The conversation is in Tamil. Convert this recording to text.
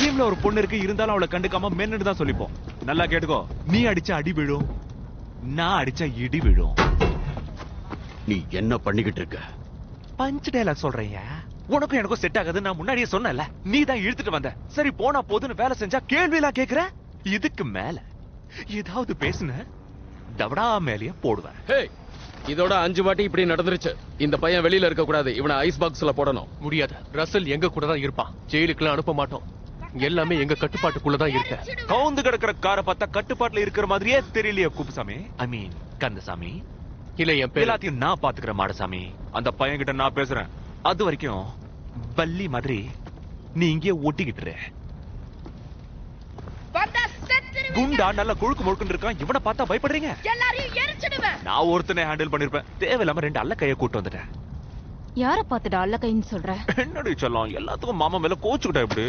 டீம்ல ஒரு பொண்ணு இருக்கு, இருந்தாலும் அவளை கண்டுக்காம மென்னு தான் சொல்லிப்போம். நல்லா கேட்டுக்கோ, நீ அடிச்ச அடி விழும், நான் அடிச்ச இடி விழும். நீ என்ன பண்ணிக்கிட்டு இருக்க? பஞ்ச் டயலாக் சொல்றீங்க. உனக்கும் எனக்கும் செட் ஆகாது, நான் முன்னாடியே சொன்னல. நீ தான் இழுத்துட்டு வந்த. சரி போனா போதுன்னு வேலை செஞ்சா கேள்வி எல்லாம் கேக்குற. இதுக்கு மேல ஏதாவது பேசுன தவடா மேலேயே போடுவேன். இதோட 5 வாட்டி இப்படி நடந்துருச்சு. இந்த பையன் வெளியில இருக்க கூடாது. இவனை ஐஸ் பாக்ஸ்ல போடணும். முடியாது. ரசல் எங்க கூட தான் இருப்பான். ஜெயிலுக்குலாம் அனுப்ப மாட்டோம். எல்லாமே எங்க கட்டுப்பாட்டுக்குள்ளதான் இருக்க. கவுந்து கிடக்கிற காரை பார்த்தா கட்டுப்பாட்டுல இருக்கிற மாதிரியே தெரியலையே குப்புசாமி. ஐ மீன் கந்தசாமி. இல்ல என் பேர் எல்லாத்தையும் நான் பாத்துக்கிறேன் மாடசாமி. அந்த பையன் கிட்ட நான் பேசுறேன். அது வரைக்கும் பல்லி மாதிரி நீ இங்கே ஒட்டிக்கிட்டு. குண்டா நல்ல கொழுக்கு முழுக்குன்னு இருக்கான். இவனை பார்த்தா பயப்படுறீங்க? நான் ஒருத்தனை ஹேண்டில் பண்ணிருப்பேன். தேவையில்லாம 2 அல்ல கையை கூட்டு வந்துட்டேன். யார பாத்துடா அல்ல கைன்னு சொல்ற? என்னடி சொல்லலாம், எல்லாத்துக்கும் மாமா மேல கோச்சுக்கிட்ட எப்படி?